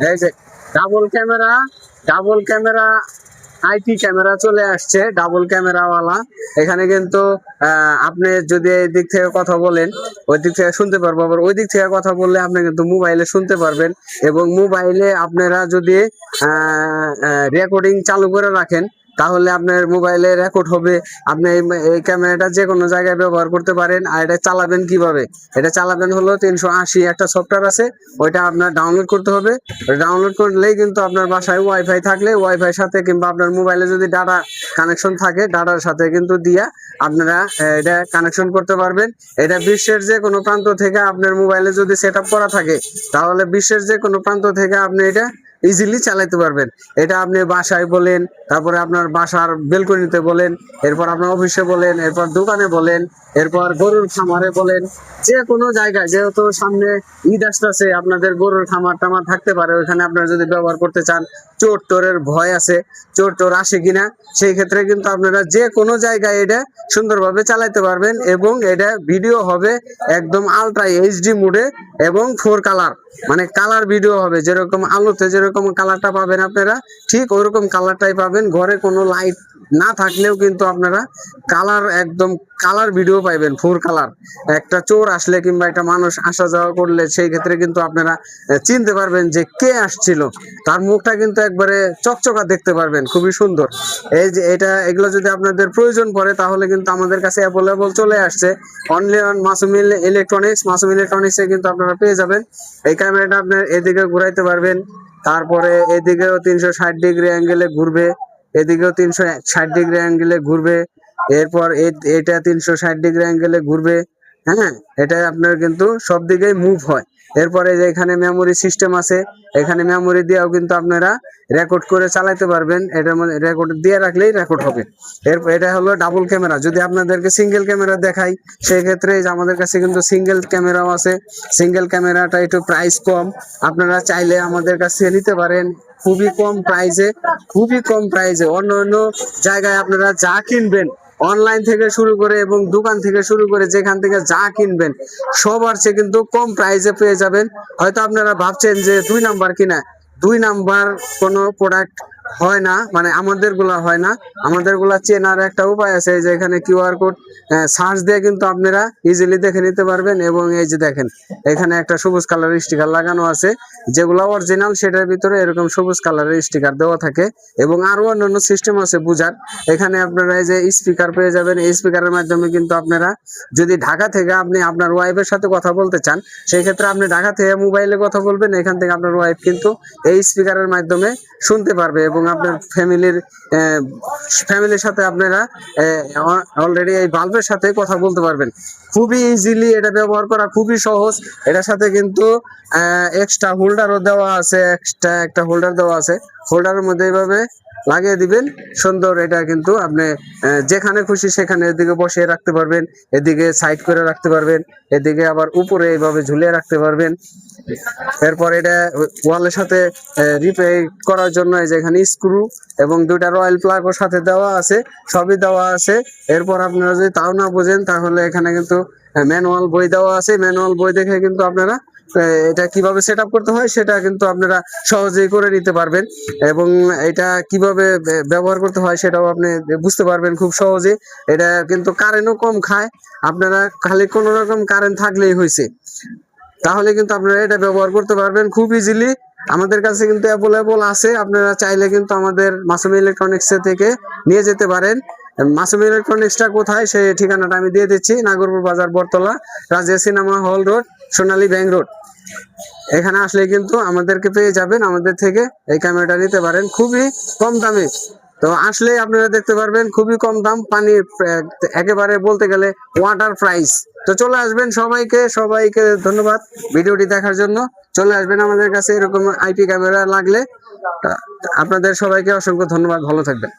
এই যে double camera, double camera IP camera চলে আসছে, ডাবল ক্যামেরাওয়ালা। এখানে কিন্তু আপনি যদি এই দিক থেকে কথা বলেন ওই দিক থেকে শুনতে পারবো, আবার ওই দিক থেকে কথা বললে আপনি কিন্তু মোবাইলে শুনতে পারবেন। এবং মোবাইলে আপনারা যদি রেকর্ডিং চালু করে রাখেন তাহলে আপনার মোবাইলে রেকর্ড হবে। আপনি এই ক্যামেরাটা যে কোনো জায়গায় ব্যবহার করতে পারেন। আর এটা চালাবেন কিভাবে, এটা চালাবেন হলো 380 একটা সফটওয়্যার আছে, ওইটা আপনার ডাউনলোড করতে হবে। ডাউনলোড করলেই কিন্তু আপনার বাসায় ওয়াইফাই থাকলে ওয়াইফাই সাথে কিংবা আপনার মোবাইলে যদি ডাটা কানেকশন থাকে ডাটার সাথে কিন্তু দিয়া আপনারা এটা কানেকশন করতে পারবেন। এটা বিশ্বের যে কোনো প্রান্ত থেকে আপনার মোবাইলে যদি সেট আপ করা থাকে তাহলে বিশ্বের যে কোনো প্রান্ত থেকে আপনি এটা ইজিলি চালাতে পারবেন। এটা আপনি বাসায় বলেন, তারপরে আপনার বাসার বেলকনিতে বলেন, এরপর আপনার অফিসে বলেন, এরপর দোকানে বলেন, এরপর গরুর খামারে বলেন, যে কোনো জায়গায়, যেহেতু সামনে ঈদ আসতেছে আপনাদের গরুর খামার টামার থাকতে পারে, ওইখানে আপনারা যদি ব্যবহার করতে চান, চোর টোরের ভয় আছে, চোর টোর আসে কিনা, সেই ক্ষেত্রে কিন্তু আপনারা যে কোনো জায়গায় এটা সুন্দরভাবে চালাতে পারবেন। এবং এটা ভিডিও হবে একদম আলট্রা এইচডি মোডে এবং 4 কালার, মানে কালার ভিডিও হবে। যেরকম আলোতে যেরকম কালারটা পাবেন আপনারা ঠিক ওইরকম কালারটাই পাবেন। ঘরে কোনো লাইট না থাকলেও কিন্তু আপনারা কালার একদম কালার ভিডিও পাইবেন 4 কালার। একটা চোর আসলে কিংবা একটা মানুষ আসা যাওয়া করলে সেই ক্ষেত্রে কিন্তু আপনারা চিনতে পারবেন যে কে আসছিল, তার মুখটা কিন্তু একবারে চকচকা দেখতে পারবেন, খুবই সুন্দর। এই যে এগুলো যদি আপনাদের প্রয়োজন পড়ে তাহলে কিন্তু আমাদের কাছে অ্যাভেলেবল চলে আসছে অনলি অন মাসুমিল ইলেকট্রনিক্স। মাসুমিল ইলেকট্রনিক্সে কিন্তু আপনারা পেয়ে যাবেন। এই ক্যামেরাটা আপনার এদিকে ঘুরাইতে পারবেন, তারপরে এদিকেও 360 ডিগ্রি অ্যাঙ্গেলে ঘুরবে, এদিকেও 360 ডিগ্রি অ্যাঙ্গেলে ঘুরবে, এরপর এটা 360 ডিগ্রি অ্যাঙ্গেলে ঘুরবে। হ্যাঁ, এটা আপনার কিন্তু সব দিকেই মুভ হয়। এরপরে যে এখানে মেমোরি সিস্টেম আছে, এখানে মেমোরি দিয়েও কিন্তু আপনারা রেকর্ড করে চালাতে পারবেন। এটার মধ্যে রেকর্ড দিয়ে রাখলেই রেকর্ড হবে। এটা হলো ডাবল ক্যামেরা। যদি আপনাদেরকে সিঙ্গেল ক্যামেরা দেখাই সেই ক্ষেত্রে আমাদের কাছে কিন্তু সিঙ্গেল ক্যামেরাও আছে। সিঙ্গেল ক্যামেরাটা একটু প্রাইস কম, আপনারা চাইলে আমাদের কাছে নিতে পারেন খুবই কম প্রাইসে, খুবই কম প্রাইসে। অন্য অন্য জায়গায় আপনারা যা কিনবেন অনলাইন থেকে শুরু করে এবং দোকান থেকে শুরু করে যেখান থেকে যা কিনবেন সবার চেয়ে কিন্তু কম প্রাইসে পেয়ে যাবেন। হয়তো আপনারা ভাবছেন যে 2 নাম্বার কিনা, 2 নাম্বার কোনো প্রোডাক্ট হয় না, মানে আমাদের গুলা হয় না। আমাদের গুলা চেনার একটা উপায় আছে, যে এখানে কিউআর কোড সার্চ দিয়ে কিন্তু আপনারা ইজিলি দেখে নিতে পারবেন। এবং এই যে দেখেন এখানে একটা সবুজ কালারের স্টিকার লাগানো আছে, যেগুলো অরিজিনাল সেটার ভিতরে এরকম সবুজ কালারের স্টিকার দেওয়া থাকে। এবং আরো অন্যান্য সিস্টেম আছে বুঝার। এখানে আপনারা এই যে স্পিকার পেয়ে যাবেন, এই স্পিকারের মাধ্যমে কিন্তু আপনারা যদি ঢাকা থেকে আপনি আপনার ওয়াইফের সাথে কথা বলতে চান সেই ক্ষেত্রে আপনি ঢাকা থেকে মোবাইলে কথা বলবেন, এখান থেকে আপনার ওয়াইফ কিন্তু এই স্পিকারের মাধ্যমে শুনতে পারবে। এবং আপনার ফ্যামিলির সাথে আপনারা অলরেডি এই বাল্বের সাথে কথা বলতে পারবেন খুবই ইজিলি। এটা ব্যবহার করা খুবই সহজ। এটার সাথে কিন্তু এক্সট্রা হোল্ডারও দেওয়া আছে, এক্সট্রা একটা হোল্ডার দেওয়া আছে। হোল্ডারের মধ্যে এইভাবে লাগিয়ে দিবেন, সুন্দর। এটা কিন্তু আপনি যেখানে খুশি সেখানে এদিকে বসিয়ে রাখতে পারবেন, এদিকে সাইড করে রাখতে পারবেন, এদিকে আবার উপরে এইভাবে ঝুলিয়ে রাখতে পারবেন। এরপর এটা ওয়ালের সাথে রিপেয়ার করার জন্য এই যে এখানে স্ক্রু এবং 2টা রয়্যাল প্লাগও সাথে দেওয়া আছে, সবই দেওয়া আছে। এরপর আপনারা যদি তাও না বোঝেন তাহলে এখানে কিন্তু ম্যানুয়াল বই দেওয়া আছে। ম্যানুয়াল বই দেখে কিন্তু আপনারা এটা কিভাবে সেট আপ করতে হয় সেটা কিন্তু আপনারা সহজেই করে নিতে পারবেন। এবং এটা কিভাবে ব্যবহার করতে হয় সেটাও আপনি বুঝতে পারবেন খুব সহজে। এটা কিন্তু কারেন্টও কম খায়, আপনারা খালি কোনো রকম কারেন্ট থাকলেই হয়েছে, তাহলে কিন্তু আপনারা এটা ব্যবহার করতে পারবেন খুব ইজিলি। আমাদের কাছে কিন্তু অ্যাভেলেবল আছে, আপনারা চাইলে কিন্তু আমাদের মাসুমি ইলেকট্রনিক্স থেকে নিয়ে যেতে পারেন। মাসুমি ইলেকট্রনিক্সটা কোথায় সেই ঠিকানাটা আমি দিয়ে দিচ্ছি, নাগরপুর বাজার, বটতলা, রাজিয়া সিনেমা হল রোড, সোনালী ব্যাংক রোড। এখানে আসলে কিন্তু আমাদেরকে পেয়ে যাবেন, আমাদের থেকে এই ক্যামেরাটা নিতে পারেন খুবই কম দামে। তো আসলে আপনারা দেখতে পারবেন খুবই কম দাম, পানি একেবারে বলতে গেলে ওয়াটার প্রাইস। তো চলে আসবেন, সবাইকে ধন্যবাদ ভিডিওটি দেখার জন্য। চলে আসবেন আমাদের কাছে এরকম আইপি ক্যামেরা লাগলে। আপনাদের সবাইকে অসংখ্য ধন্যবাদ, ভালো থাকবেন।